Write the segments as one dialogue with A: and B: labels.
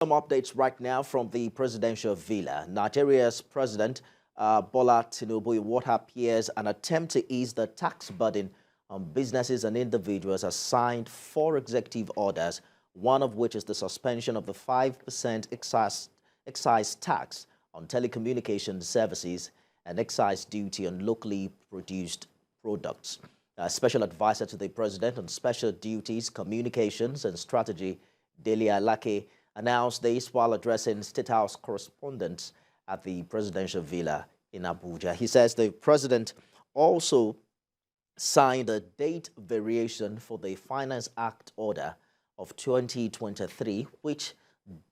A: Some updates right now from the presidential villa. Nigeria's president, Bola Tinubu, in what appears an attempt to ease the tax burden on businesses and individuals, has signed 4 executive orders, one of which is the suspension of the 5% excise tax on telecommunications services and excise duty on locally produced products. A special advisor to the president on special duties, communications and strategy, Dele Alake, announced this while addressing State House Correspondents at the presidential villa in Abuja. He says the president also signed a date variation for the Finance Act order of 2023, which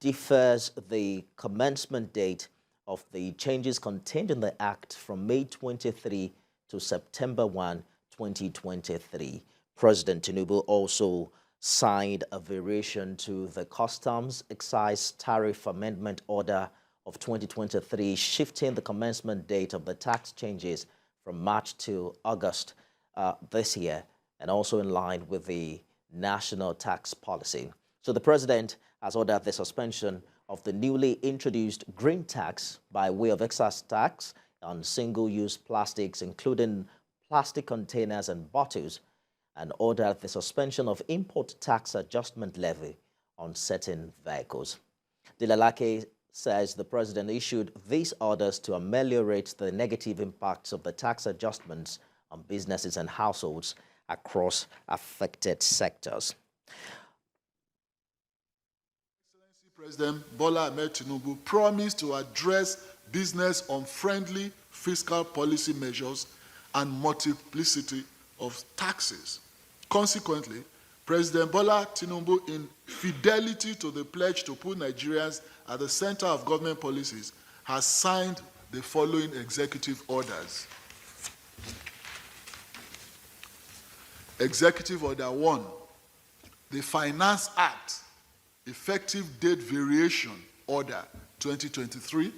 A: differs the commencement date of the changes contained in the Act from May 23 to September 1, 2023. President Tinubu also signed a variation to the Customs Excise Tariff Amendment Order of 2023, shifting the commencement date of the tax changes from March to August this year, and also in line with the national tax policy. So the president has ordered the suspension of the newly introduced green tax by way of excise tax on single-use plastics, including plastic containers and bottles, and ordered the suspension of import tax adjustment levy on certain vehicles. Dele Alake says the president issued these orders to ameliorate the negative impacts of the tax adjustments on businesses and households across affected sectors.
B: Excellency President Bola Ahmed Tinubu promised to address business-unfriendly fiscal policy measures and multiplicity of taxes. Consequently, President Bola Tinubu, in fidelity to the pledge to put Nigerians at the center of government policies, has signed the following executive orders. Executive Order 1, the Finance Act, Effective Date Variation Order 2023,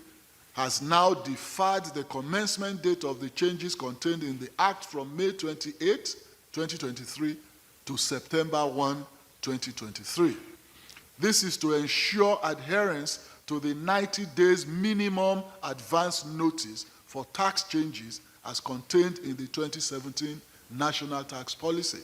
B: has now deferred the commencement date of the changes contained in the Act from May 28, 2023 to September 1, 2023. This is to ensure adherence to the 90 days minimum advance notice for tax changes as contained in the 2017 National Tax Policy.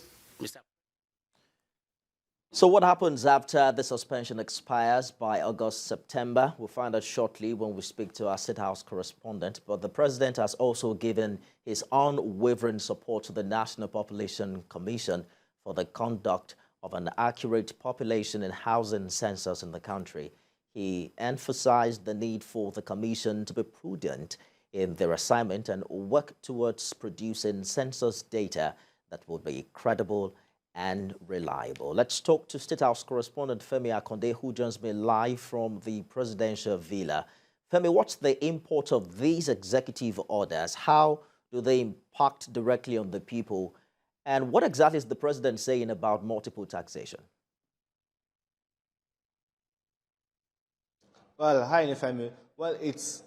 A: So what happens after the suspension expires by August, September? We'll find out shortly when we speak to our State House correspondent. But the president has also given his unwavering support to the National Population Commission for the conduct of an accurate population and housing census in the country. He emphasized the need for the commission to be prudent in their assignment and work towards producing census data that will be credible and reliable. Let's talk to State House correspondent Femi Akonde, who joins me live from the presidential villa. Femi, what's the import of these executive orders? How do they impact directly on the people? And what exactly is the president saying about multiple taxation?
C: Well, hi, Femi. Well,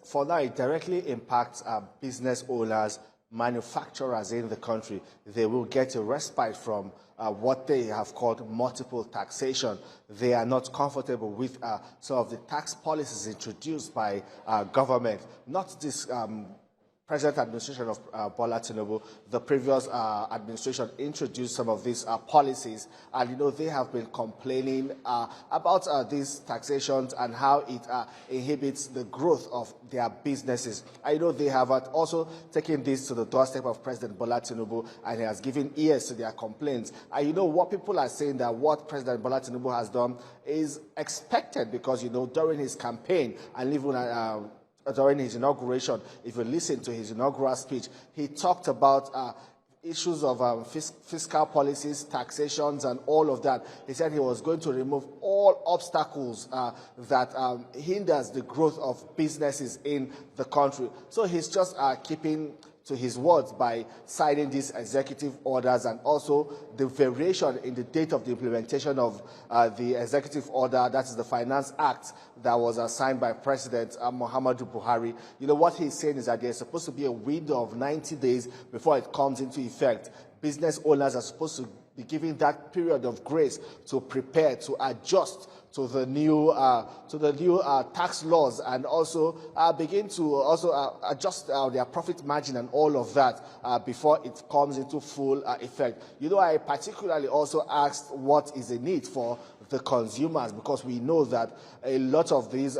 C: for now, it directly impacts business owners, manufacturers in the country. They will get a respite from what they have called multiple taxation. They are not comfortable with some of the tax policies introduced by government, not this present administration of Bola Tinubu. The previous administration introduced some of these policies, and they have been complaining about these taxations and how it inhibits the growth of their businesses. I know they have also taken this to the doorstep of President Bola Tinubu, and he has given ears to their complaints. And what people are saying, that what President Bola Tinubu has done is expected, because during his campaign and even during his inauguration, if you listen to his inaugural speech, he talked about issues of fiscal policies, taxations, and all of that. He said he was going to remove all obstacles that hinders the growth of businesses in the country. So he's just keeping to his words by signing these executive orders, and also the variation in the date of the implementation of the executive order, that is the Finance Act that was signed by President Muhammadu Buhari. What he's saying is that there's supposed to be a window of 90 days before it comes into effect. Business owners are supposed to be given that period of grace to prepare, to adjust to the new tax laws, and also begin to also adjust their profit margin and all of that before it comes into full effect. You know, I particularly also asked what is the need for the consumers, because we know that a lot of these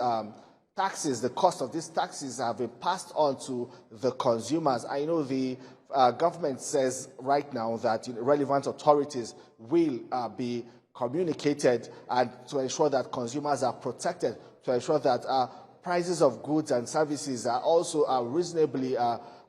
C: taxes, the cost of these taxes have been passed on to the consumers. I know the government says right now that relevant authorities will be communicated and to ensure that consumers are protected, to ensure that prices of goods and services are also reasonably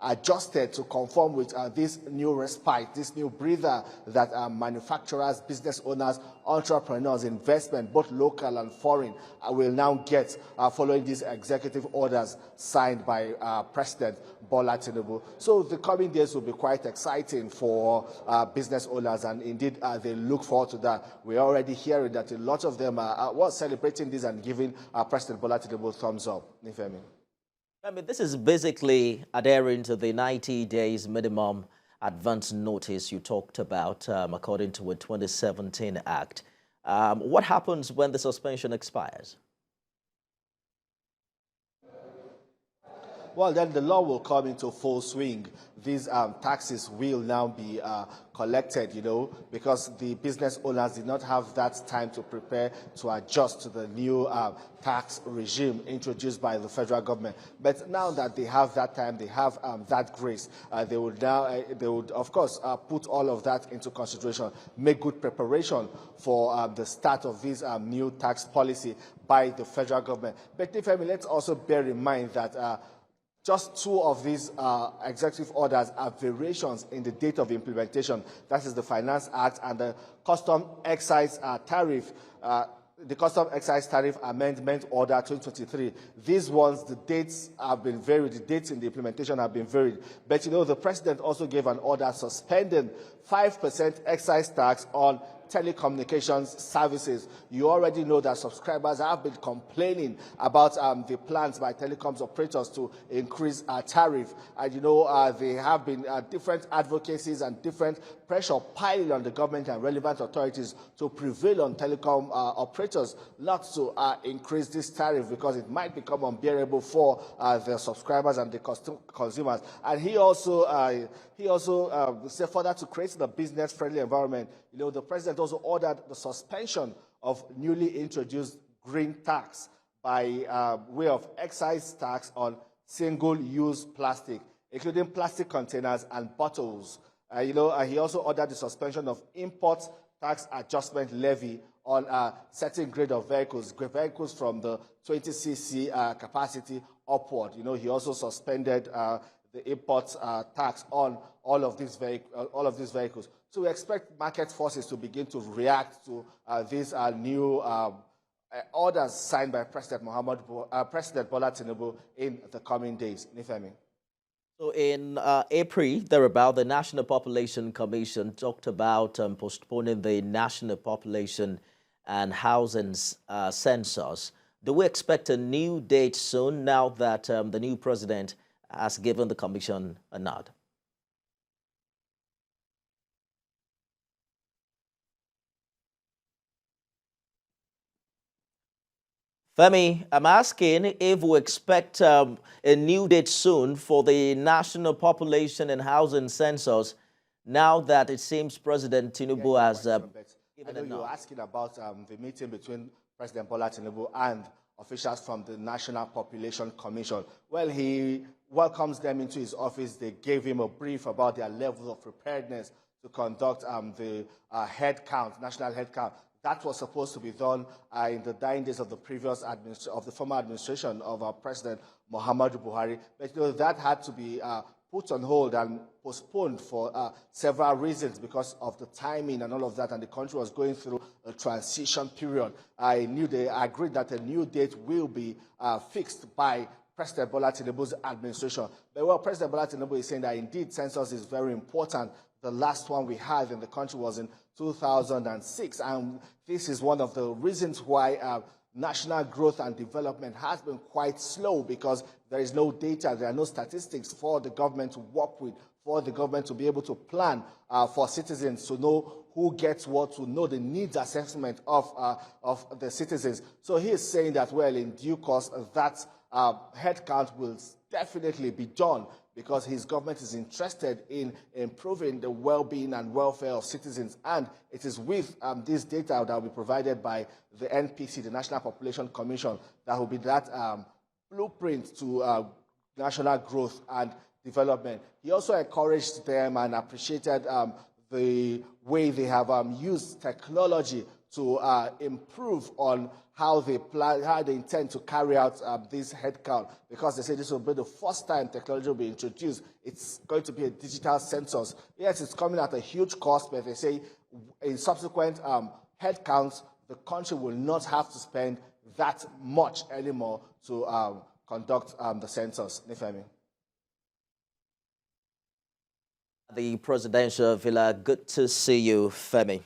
C: adjusted to conform with this new respite, this new breather that manufacturers, business owners, entrepreneurs, investment, both local and foreign, will now get following these executive orders signed by President Bola Tinubu. So the coming days will be quite exciting for business owners, and indeed they look forward to that. We're already hearing that a lot of them are celebrating this and giving President Bola Tinubu thumbs up. Nifemi.
A: I mean, this is basically adhering to the 90 days minimum advance notice you talked about, according to a 2017 Act. What happens when the suspension expires?
C: Well, then the law will come into full swing. These taxes will now be collected, because the business owners did not have that time to prepare to adjust to the new tax regime introduced by the federal government. But now that they have that time, they have that grace, they would of course put all of that into consideration, make good preparation for the start of this new tax policy by the federal government. But let's also bear in mind that just two of these executive orders are variations in the date of implementation. That is the Finance Act and the Custom Excise Tariff, the Custom Excise Tariff Amendment Order 2023. These ones, the dates have been varied. The dates in the implementation have been varied. But the President also gave an order suspending 5% excise tax on telecommunications services. You already know that subscribers have been complaining about the plans by telecoms operators to increase tariff. And there have been different advocacies and different pressure piling on the government and relevant authorities to prevail on telecom operators not to increase this tariff, because it might become unbearable for the subscribers and the consumers. And he also said further, to create the business-friendly environment, the President also ordered the suspension of newly introduced green tax by way of excise tax on single-use plastic, including plastic containers and bottles. He also ordered the suspension of import tax adjustment levy on certain grade of vehicles from the 20cc capacity upward. He also suspended the import tax on all of these vehicles. So we expect market forces to begin to react to these new orders signed by President Bola Tinubu in the coming days. Nifemi.
A: So in April, thereabout, the National Population Commission talked about postponing the National Population and Housing Census. Do we expect a new date soon, now that the new president has given the commission a nod? Femi, I'm asking if we expect a new date soon for the National Population and Housing Census, now that it seems President Tinubu has given a nod.
C: You're asking about the meeting between President Bola Tinubu and officials from the National Population Commission. Well, he welcomes them into his office. They gave him a brief about their level of preparedness to conduct the national head count. That was supposed to be done in the dying days of the former administration of President Muhammadu Buhari. But that had to be put on hold and postponed for several reasons, because of the timing and all of that, and the country was going through a transition period. I agreed that a new date will be fixed by President Bola Tinubu's administration. But President Bola Tinubu is saying that indeed census is very important. The last one we had in the country was in 2006, and this is one of the reasons why national growth and development has been quite slow, because there is no data, there are no statistics for the government to work with, for the government to be able to plan for citizens to know who gets what, to know the needs assessment of the citizens. So he is saying that, well, in due course, that headcount will definitely be done, because his government is interested in improving the well-being and welfare of citizens. And it is with this data that will be provided by the NPC, the National Population Commission, that will be that blueprint to national growth and development. He also encouraged them and appreciated the way they have used technology to improve on how they intend to carry out this headcount, because they say this will be the first time technology will be introduced. It's going to be a digital census. Yes, it's coming at a huge cost, but they say in subsequent headcounts, the country will not have to spend that much anymore to conduct the census. Nifemi.
A: The presidential villa, good to see you, Femi.